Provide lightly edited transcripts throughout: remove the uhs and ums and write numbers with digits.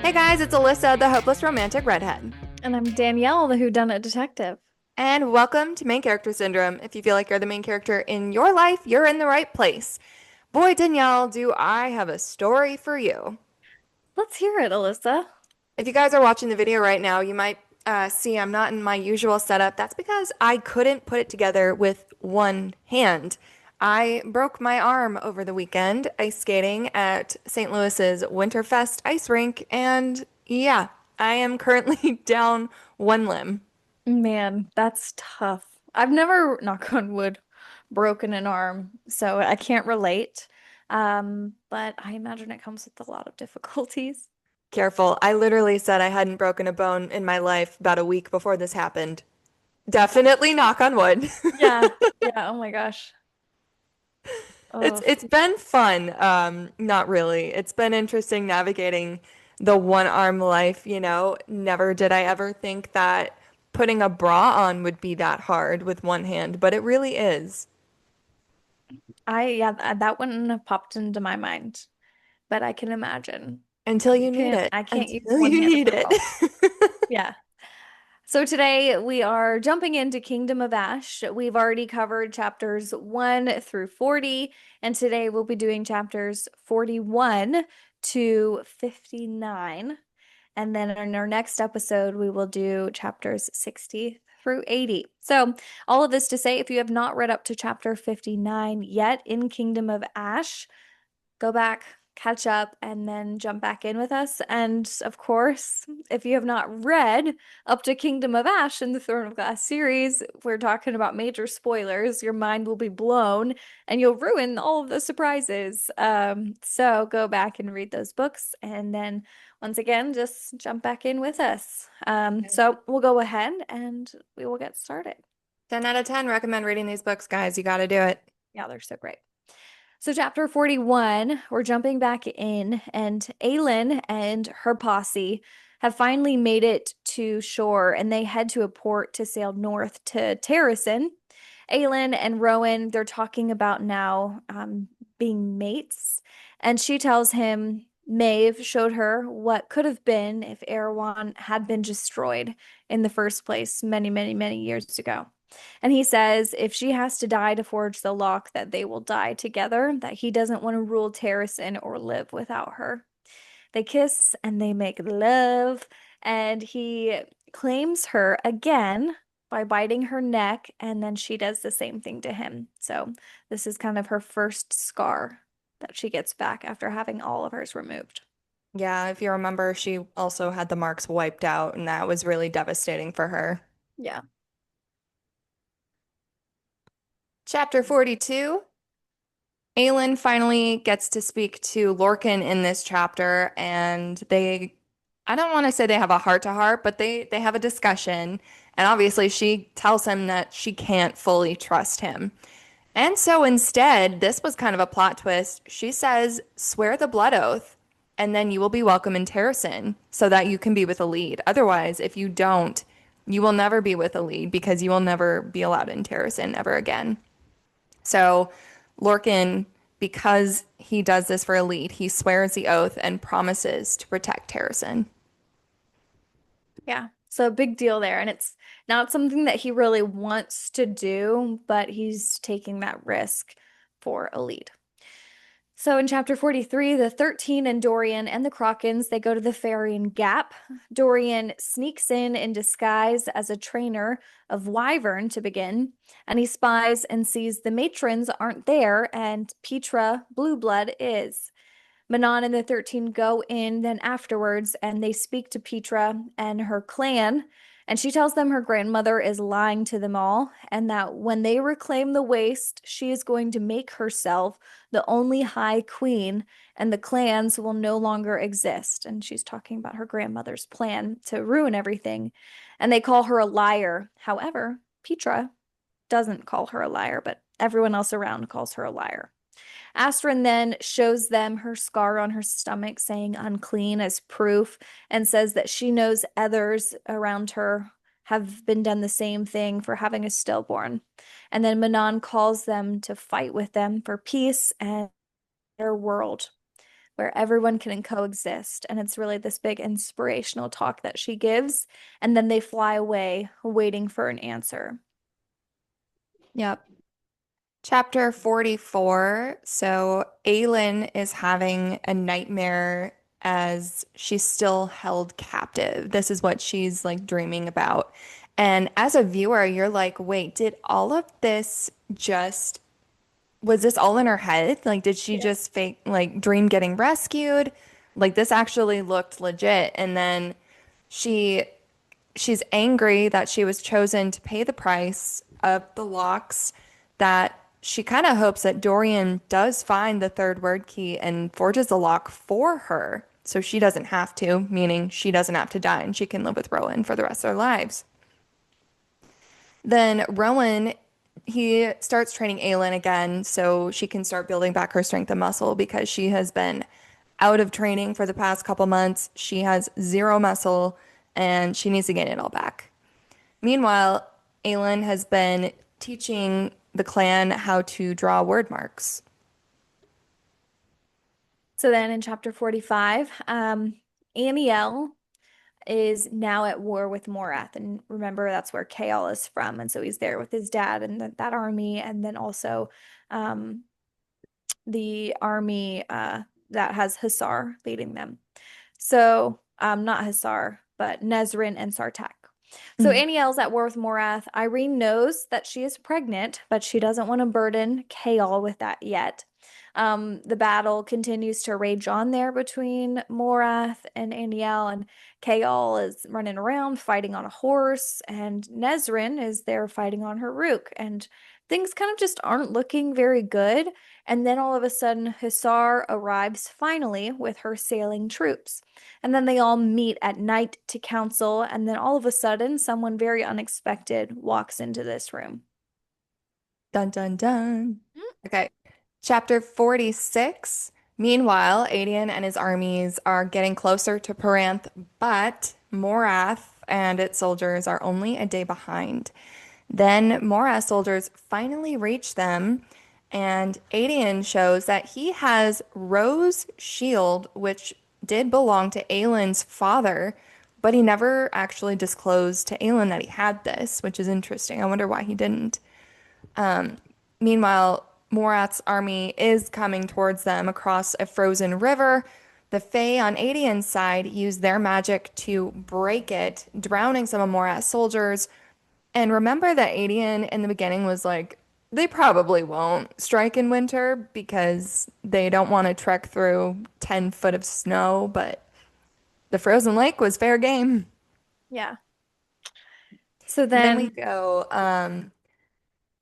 Hey guys, it's Alyssa, the hopeless romantic redhead. And I'm Danielle, the whodunit detective. And welcome to Main Character Syndrome. If you feel like you're the main character in your life, you're in the right place. Boy, Danielle, do I have a story for you. Let's hear it, Alyssa. If you guys are watching the video right now, you might see I'm not in my usual setup. That's because I couldn't put it together with one hand. I broke my arm over the weekend ice skating at St. Louis's Winterfest ice rink, and yeah, I am currently down one limb. Man, that's tough. I've never, knock on wood, broken an arm, so I can't relate. But I imagine it comes with a lot of difficulties. Careful. I literally said I hadn't broken a bone in my life about a week before this happened. Definitely knock on wood. Yeah, yeah, oh my gosh. It's Oh, it's been fun. Not really. It's been interesting navigating the one arm life, you know. Never did I ever think that putting a bra on would be that hard with one hand, but it really is. yeah, that wouldn't have popped into my mind, but I can imagine. Until you need it. I can't use Until one you hand need for it. both. Yeah. So today we are jumping into Kingdom of Ash. We've already covered chapters 1 through 40, and today we'll be doing chapters 41 to 59. And then in our next episode, we will do chapters 60 through 80. So, all of this to say, if you have not read up to chapter 59 yet in Kingdom of Ash, go back, catch up, and then jump back in with us. And of course, if you have not read up to Kingdom of Ash in the Throne of Glass series, we're talking about major spoilers. Your mind will be blown and you'll ruin all of the surprises. So go back and read those books. And then once again, just jump back in with us. So we'll go ahead and we will get started. 10 out of 10 recommend reading these books, guys. You got to do it. Yeah, they're so great. So, chapter 41, we're jumping back in, and Aelin and her posse have finally made it to shore and they head to a port to sail north to Terrasen. Aelin and Rowan, they're talking about now being mates, and she tells him Maeve showed her what could have been if Erewhon had been destroyed in the first place many, many, many years ago. And he says if she has to die to forge the lock, that they will die together, that he doesn't want to rule Terrasen or live without her. They kiss and they make love, and he claims her again by biting her neck, and then she does the same thing to him. So this is kind of her first scar that she gets back after having all of hers removed. Yeah, if you remember, she also had the marks wiped out, and that was really devastating for her. Yeah. Chapter 42. Aelin finally gets to speak to Lorcan in this chapter, and I don't want to say they have a heart to heart, but they have a discussion. And obviously, she tells him that she can't fully trust him. And so instead, this was kind of a plot twist. She says, swear the blood oath, and then you will be welcome in Terrasen so that you can be with a lead. Otherwise, if you don't, you will never be with a lead because you will never be allowed in Terrasen ever again. So Lorcan, because he does this for a lead, he swears the oath and promises to protect Terrasen. Yeah. So big deal there. And it's not something that he really wants to do, but he's taking that risk for a lead. So in chapter 43, the 13 and Dorian and the Crockens, they go to the Farian Gap. Dorian sneaks in disguise as a trainer of Wyvern to begin, and he spies and sees the matrons aren't there and Petra Blueblood is. Manon and the 13 go in then afterwards and they speak to Petra and her clan. And she tells them her grandmother is lying to them all, and that when they reclaim the waste, she is going to make herself the only High Queen, and the clans will no longer exist. And she's talking about her grandmother's plan to ruin everything. And they call her a liar. However, Petra doesn't call her a liar, but everyone else around calls her a liar. Astrid then shows them her scar on her stomach, saying unclean as proof, and says that she knows others around her have been done the same thing for having a stillborn. And then Manon calls them to fight with them for peace and their world. where everyone can coexist. And it's really this big inspirational talk that she gives. And then they fly away waiting for an answer. Yep. Chapter 44. So Aelin is having a nightmare as she's still held captive. This is what she's like dreaming about. And as a viewer, you're like, wait, did all of this just, was this all in her head? Like, did she Yeah. just fake, like, dream getting rescued? Like, this actually looked legit. And then she she's angry that she was chosen to pay the price of the locks, that she kind of hopes that Dorian does find the third word key and forges the lock for her so she doesn't have to, meaning she doesn't have to die and she can live with Rowan for the rest of their lives. Then Rowan, he starts training Aelin again so she can start building back her strength and muscle because she has been out of training for the past couple months. She has zero muscle and she needs to get it all back. Meanwhile, Aelin has been teaching the clan how to draw word marks. So then in chapter 45, Aniel is now at war with Morath. And remember, that's where Kael is from. And so he's there with his dad and that army. And then also um, the army that has Hussar leading them. So, not Hussar, but Nezrin and Sartak. So Mm. Aniel's at war with Morath. Irene knows that she is pregnant, but she doesn't want to burden Kael with that yet. The battle continues to rage on there between Morath and Aniel, and Kael is running around fighting on a horse, and Nezrin is there fighting on her rook, and things kind of just aren't looking very good. And then all of a sudden, Hussar arrives finally with her sailing troops. And then they all meet at night to counsel. And then all of a sudden, someone very unexpected walks into this room. Dun dun dun. Okay. Chapter 46. Meanwhile, Aedion and his armies are getting closer to Peranth, but Morath and its soldiers are only a day behind. Then Morath's soldiers finally reach them, and Aedion shows that he has Rose shield, which did belong to Aelin's father, but he never actually disclosed to Aelin that he had this, which is interesting. I wonder why he didn't. Meanwhile, Morath's army is coming towards them across a frozen river. The Fae on Aedion's side use their magic to break it, drowning some of Morath's soldiers. And remember that Aedion in the beginning was like, they probably won't strike in winter because they don't want to trek through 10 foot of snow, but the frozen lake was fair game. Yeah. So Then we then, go,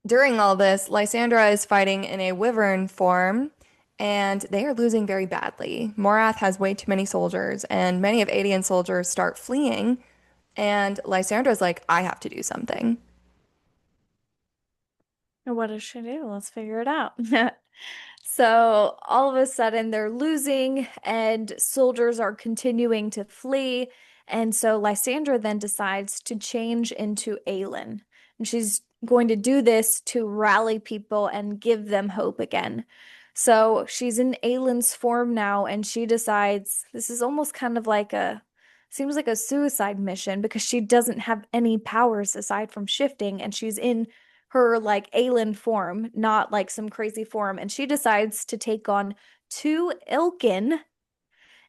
during all this, Lysandra is fighting in a wyvern form, and they are losing very badly. Morath has way too many soldiers, and many of Aedion's soldiers start fleeing, and Lysandra's like, I have to do something. what does she do? Let's figure it out. So all of a sudden they're losing and soldiers are continuing to flee. And so Lysandra then decides to change into Aelin. And she's going to do this to rally people and give them hope again. So she's in Aelin's form now, and she decides this is almost kind of like seems like a suicide mission because she doesn't have any powers aside from shifting, and she's in her like Aelin form, not like some crazy form. And she decides to take on two Ilkin,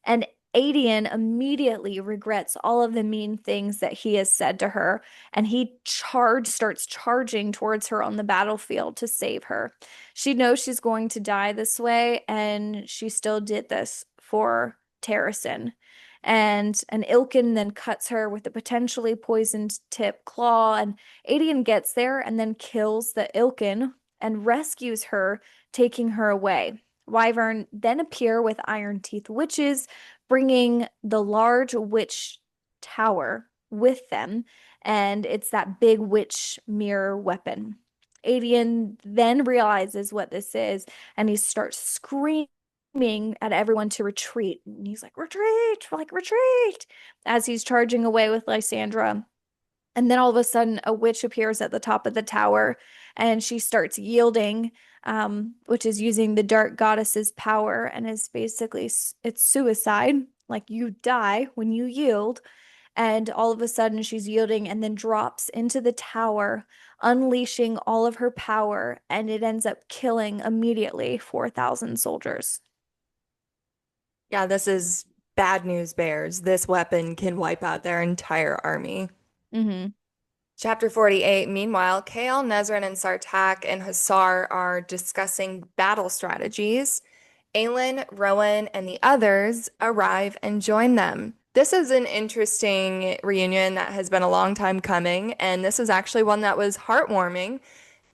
and Aedion immediately regrets all of the mean things that he has said to her, and he starts charging towards her on the battlefield to save her. She knows she's going to die this way, and she still did this for Terrasen. And an Ilkin then cuts her with a potentially poisoned tip claw, and Aedion gets there and then kills the Ilkin and rescues her, taking her away. Wyvern then appear with iron teeth witches, bringing the large witch tower with them, and it's that big witch mirror weapon. Aedion then realizes what this is, and he starts screaming at everyone to retreat. And he's like, retreat, like retreat, as he's charging away with Lysandra. And then all of a sudden, a witch appears at the top of the tower and she starts yielding, which is using the dark goddess's power and is basically it's suicide. Like you die when you yield. And all of a sudden, she's yielding and then drops into the tower, unleashing all of her power. And it ends up killing immediately 4,000 soldiers. Yeah, this is bad news bears. This weapon can wipe out their entire army. Hmm. Chapter 48. Meanwhile, Kael, Nezran, and Sartak and Hussar are discussing battle strategies. Aelin, Rowan, and the others arrive and join them. This is an interesting reunion that has been a long time coming, and this is actually one that was heartwarming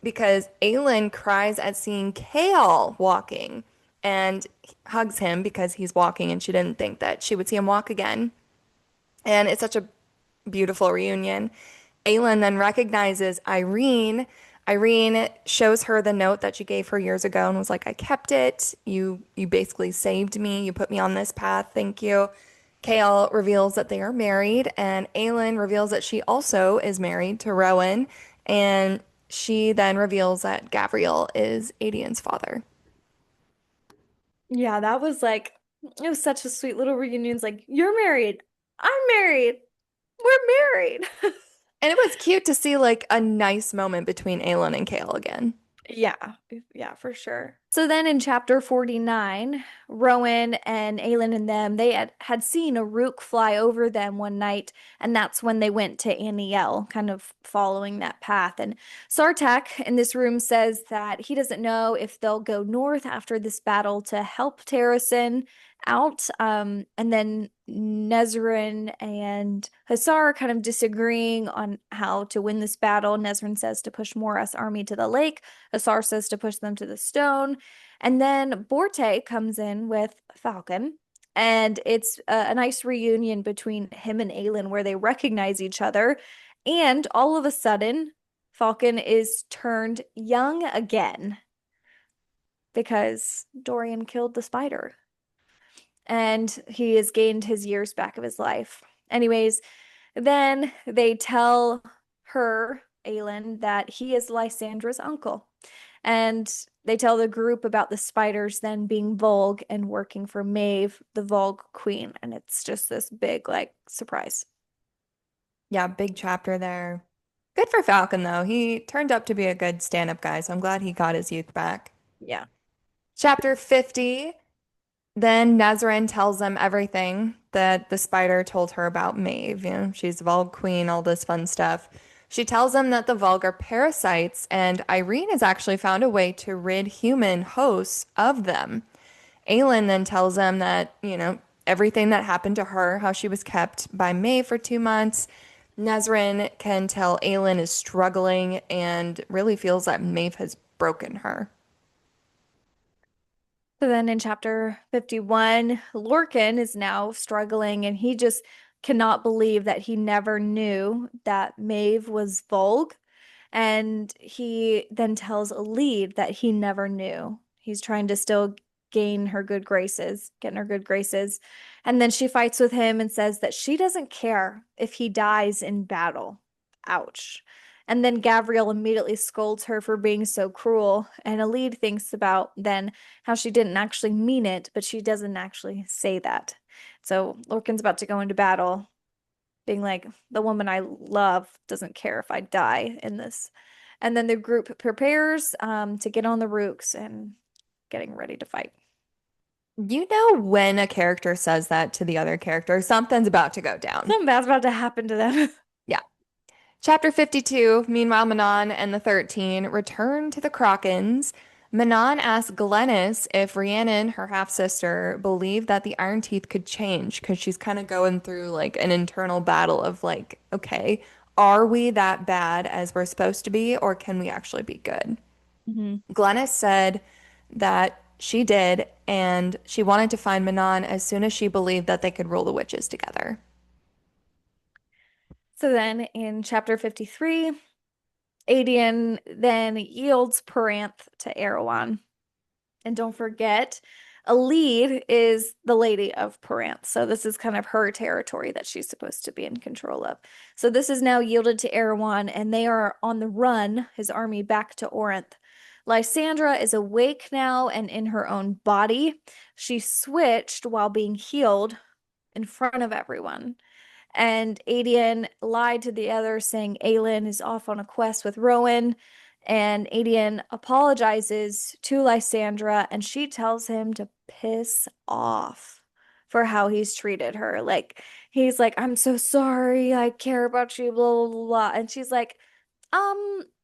because Aelin cries at seeing Kael walking and hugs him because he's walking and she didn't think that she would see him walk again. And it's such a beautiful reunion. Aelin then recognizes Irene. Irene shows her the note that she gave her years ago and was like, I kept it. You basically saved me. You put me on this path. Thank you. Kael reveals that they are married, and Aelin reveals that she also is married to Rowan, and she then reveals that Gabriel is Adian's father. Yeah, that was like, it was such a sweet little reunion. It's like, you're married. I'm married. We're married. And it was cute to see like a nice moment between Aelin and Kael again. Yeah, yeah, for sure. So then in chapter 49, Rowan and Aelin and them, they had seen a rook fly over them one night, and that's when they went to Aniel, kind of following that path. And Sartak in this room says that he doesn't know if they'll go north after this battle to help Terrasen out. And then Nezrin and Hussar are kind of disagreeing on how to win this battle. Nezrin says to push Moras' army to the lake. Asar says to push them to the stone. And then Borte comes in with Falcon. And it's a nice reunion between him and Aelin where they recognize each other. And all of a sudden, Falcon is turned young again because Dorian killed the spider. And he has gained his years back of his life. Anyways, then they tell her, Aelin, that he is Lysandra's uncle. And they tell the group about the spiders then being Volg and working for Maeve, the Volg queen. And it's just this big, like, surprise. Yeah, big chapter there. Good for Falcon, though. He turned up to be a good stand-up guy, so I'm glad he got his youth back. Yeah. Chapter 50. Then Nazarene tells them everything that the spider told her about Maeve. You know, she's Volg Queen, all this fun stuff. She tells them that the Volg are parasites, and Irene has actually found a way to rid human hosts of them. Aelin then tells them that, everything that happened to her, how she was kept by Maeve for 2 months. Nezrin can tell Aelin is struggling and really feels that Maeve has broken her. So then in chapter 51, Lorcan is now struggling and he just cannot believe that he never knew that Maeve was Volg. And he then tells Alid that he never knew. He's trying to still gain her good graces, get in her good graces. And then she fights with him and says that she doesn't care if he dies in battle. Ouch. And then Gavriel immediately scolds her for being so cruel. And Alid thinks about then how she didn't actually mean it, but she doesn't actually say that. So Lorcan's about to go into battle being like, the woman I love doesn't care if I die in this. And then the group prepares to get on the rooks and getting ready to fight. You know when a character says that to the other character, something's about to go down. Something bad's about to happen to them. Yeah. Chapter 52, meanwhile, Manon and the 13 return to the Krakens. Manon asks Glennis if Rhiannon, her half-sister, believed that the Iron Teeth could change because she's kind of going through like an internal battle of like, okay, are we that bad as we're supposed to be, or can we actually be good? Mhm. Glennis said that she did, and she wanted to find Manon as soon as she believed that they could rule the witches together. So then in chapter 53, Adian then yields Peranth to Erewhon. And don't forget, A lead is the Lady of Perranth. So this is kind of her territory that she's supposed to be in control of. So this is now yielded to Erewhon, and they are on the run, his army back to Orinth. Lysandra is awake now and in her own body. She switched while being healed in front of everyone. And Adian lied to the others, saying Aelin is off on a quest with Rowan. And Adian apologizes to Lysandra, and she tells him to piss off for how he's treated her. Like, he's like, I'm so sorry. I care about you, blah, blah, blah. And she's like,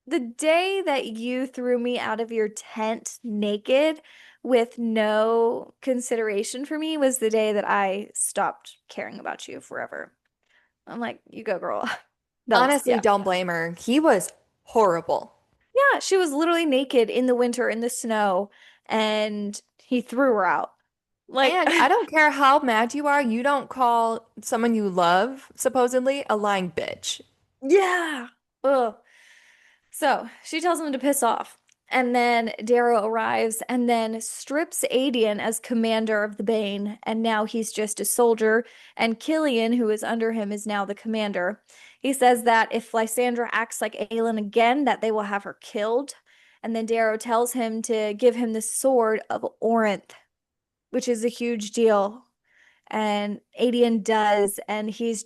the day that you threw me out of your tent naked with no consideration for me was the day that I stopped caring about you forever. I'm like, you go, girl. That was, Honestly, yeah. don't blame her. He was horrible. Yeah, she was literally naked in the winter in the snow and he threw her out. Like, And I don't care how mad you don't call someone you love, supposedly, a lying bitch. yeah. Ugh. So she tells him to piss off. And then Darrow arrives and then strips Adian as commander of the Bane. And now he's just a soldier. And Killian, who is under him, is now the commander. He says that if Lysandra acts like Aelin again, that they will have her killed. And then Darrow tells him to give him the sword of Orinth, which is a huge deal. And Adian does, and he's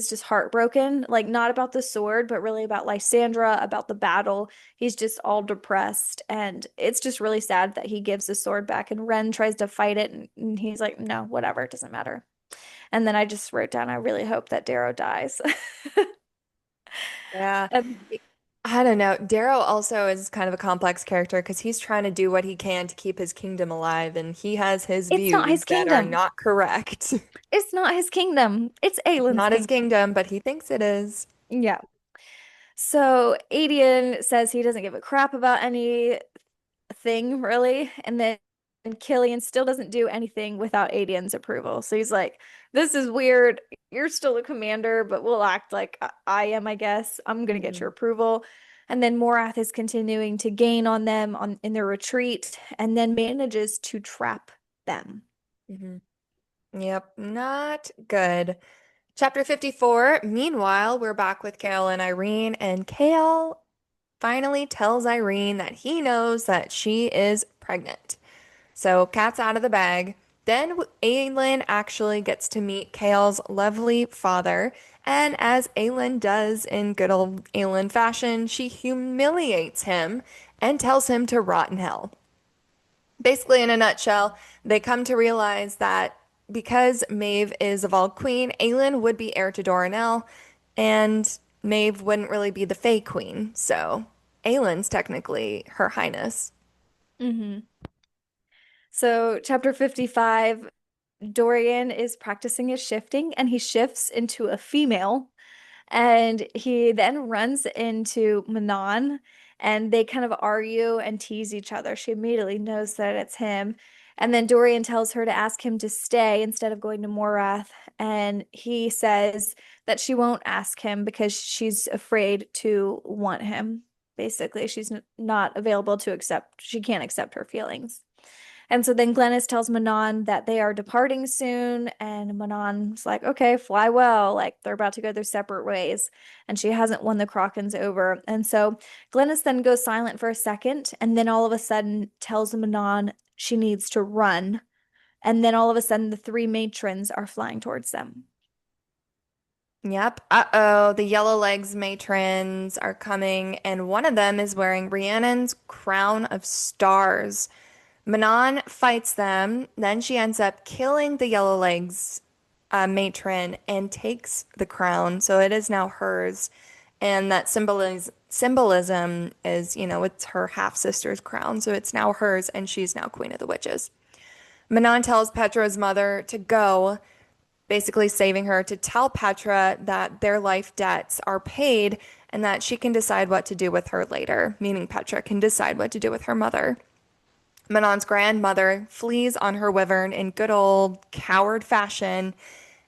just heartbroken, like not about the sword, but really about Lysandra, about the battle. He's just all depressed, and it's just really sad that he gives the sword back, and Ren tries to fight it, and he's like, no, whatever, it doesn't matter. And then I just wrote down, I really hope that Darrow dies. Yeah. Um, I don't know. Darrow also is kind of a complex character because he's trying to do what he can to keep his kingdom alive, and he has his it's not his views that are kingdom. not correct. It's not his kingdom. It's It's Aelin's not his kingdom. kingdom, but he thinks it is. Yeah. So Adian says he doesn't give a crap about any thing really. And then Killian still doesn't do anything without Adian's approval. So he's like, this is weird. You're still a commander, but we'll act like I am, I guess. I'm gonna get your Hmm. approval. And then Morath is continuing to gain on them in their retreat and then manages to trap them. Hmm. Yep, not good. Chapter 54. Meanwhile, we're back with Kale and Irene, and Kale finally tells Irene that he knows that she is pregnant. So, cat's out of the bag. Then Aelin actually gets to meet Kale's lovely father, and as Aelin does in good old Aelin fashion, she humiliates him and tells him to rot in hell. Basically, in a nutshell, they come to realize that because Maeve is a Vault Queen, Aelin would be heir to Doranel, and Maeve wouldn't really be the Fae Queen. So Aelin's technically Her Highness. Hmm. So, chapter 55, Dorian is practicing his shifting and he shifts into a female. And he then runs into Manon and they kind of argue and tease each other. She immediately knows that it's him. And then Dorian tells her to ask him to stay instead of going to Morath. And he says that she won't ask him because she's afraid to want him. Basically, she's not available to accept, she can't accept her feelings. And so then Glennis tells Manon that they are departing soon, and Manon's like, okay, fly well. Like they're about to go their separate ways. And she hasn't won the Krakens over. And so Glennis then goes silent for a second, and then all of a sudden tells Manon she needs to run. And then all of a sudden the three matrons are flying towards them. Yep. Uh-oh, the Yellow Legs matrons are coming, and one of them is wearing Rhiannon's crown of stars. Manon fights them, then she ends up killing the Yellow Legs matron and takes the crown, so it is now hers. And that symbolism is, it's her half sister's crown, so it's now hers, and she's now Queen of the Witches. Manon tells Petra's mother to go, basically saving her to tell Petra that their life debts are paid and that she can decide what to do with her later, meaning Petra can decide what to do with her mother. Manon's grandmother flees on her wyvern in good old coward fashion,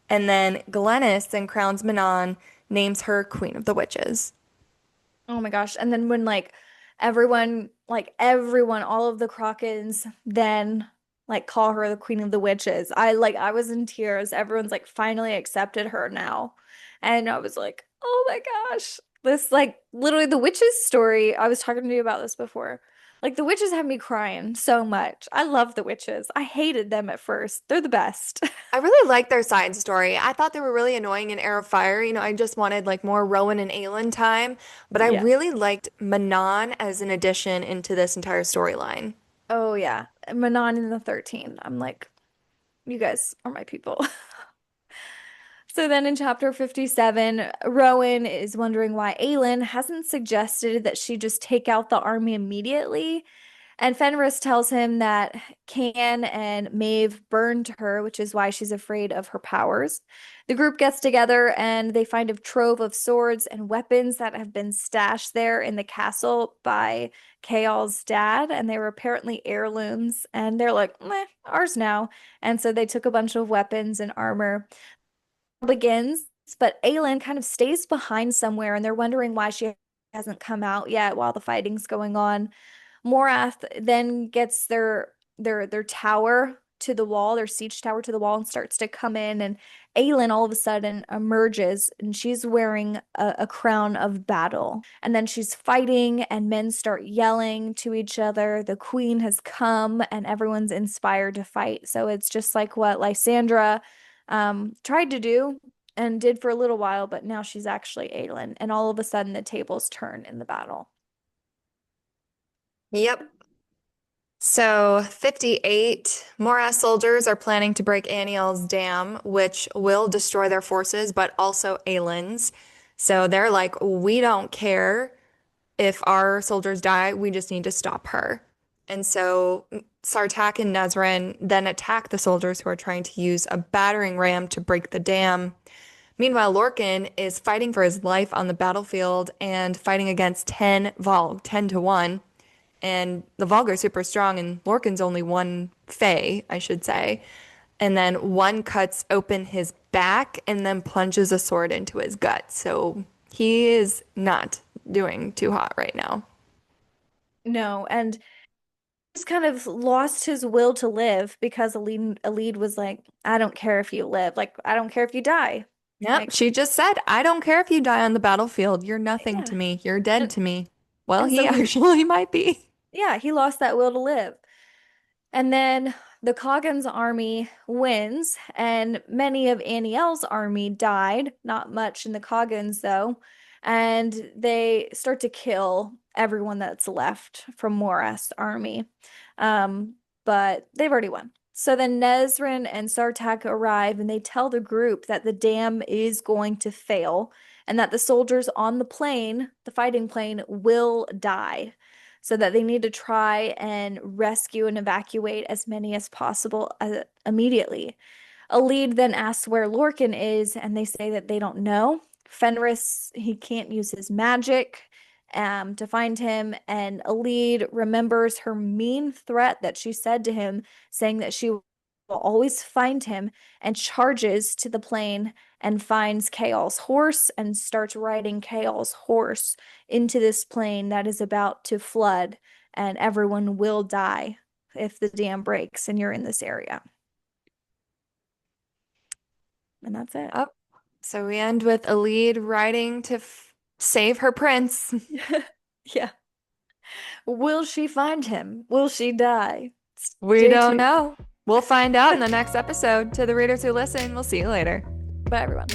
and then Glennis then crowns Manon, names her Queen of the Witches. Oh my gosh. And then when like everyone, all of the Krakens then like call her the Queen of the Witches. I was in tears. Everyone's like finally accepted her now. And I was like, "Oh my gosh." This like literally the witches story. I was talking to you about this before. Like the witches have me crying so much. I love the witches. I hated them at first. They're the best. I really liked their side story. I thought they were really annoying in Air of Fire. I just wanted like more Rowan and Aelin time, but I Yeah. really liked Manon as an addition into this entire storyline. Oh yeah. Manon and the 13. I'm like, you guys are my people. So then in chapter 57, Rowan is wondering why Aelin hasn't suggested that she just take out the army immediately. And Fenris tells him that Can and Maeve burned her, which is why she's afraid of her powers. The group gets together and they find a trove of swords and weapons that have been stashed there in the castle by Chaol's dad, and they were apparently heirlooms. And they're like, meh, ours now. And so they took a bunch of weapons and armor begins, but Aelin kind of stays behind somewhere, and they're wondering why she hasn't come out yet while the fighting's going on. Morath then gets their tower to the wall, their siege tower to the wall, and starts to come in. And Aelin all of a sudden emerges, and she's wearing a crown of battle. And then she's fighting, and men start yelling to each other. The queen has come, and everyone's inspired to fight. So it's just like what Lysandra tried to do and did for a little while, but now she's actually Aelin. And all of a sudden, the tables turn in the battle. Yep. So, 58 Morath soldiers are planning to break Aniel's dam, which will destroy their forces, but also Aelin's. So they're like, we don't care if our soldiers die, we just need to stop her. And so Sartak and Nezran then attack the soldiers who are trying to use a battering ram to break the dam. Meanwhile, Lorcan is fighting for his life on the battlefield and fighting against 10 Volg, 10 to 1. And the Volg are super strong, and Lorcan's only one Fae, I should say. And then one cuts open his back and then plunges a sword into his gut. So he is not doing too hot right now. No, and just kind of lost his will to live because Alid was like, I don't care if you live. Like, I don't care if you die. Yep, Like, she just said, I don't care if you die on the battlefield. You're nothing yeah. to me. You're dead And to me. Well, and he so actually might be. yeah, he lost that will to live. And then the Coggins army wins, and many of Aniel's army died. Not much in the Coggins, though. And they start to kill everyone that's left from Morath's army. But they've already won. So then Nezran and Sartak arrive, and they tell the group that the dam is going to fail and that the soldiers on the plane, the fighting plane, will die, so that they need to try and rescue and evacuate as many as possible immediately. A lead then asks where Lorcan is, and they say that they don't know. Fenris, he can't use his magic to find him, and a lead remembers her mean threat that she said to him, saying that she will always find him, and charges to the plane and finds Chaol's horse and starts riding Chaol's horse into this plane that is about to flood, and everyone will die if the dam breaks and you're in this area. And that's it. Oh, so we end with a lead riding to save her prince. Yeah. Will she find him? Will she die? We Stay don't tuned. know. We'll find out in the next episode. To the readers who listen, we'll see you later. Bye, everyone.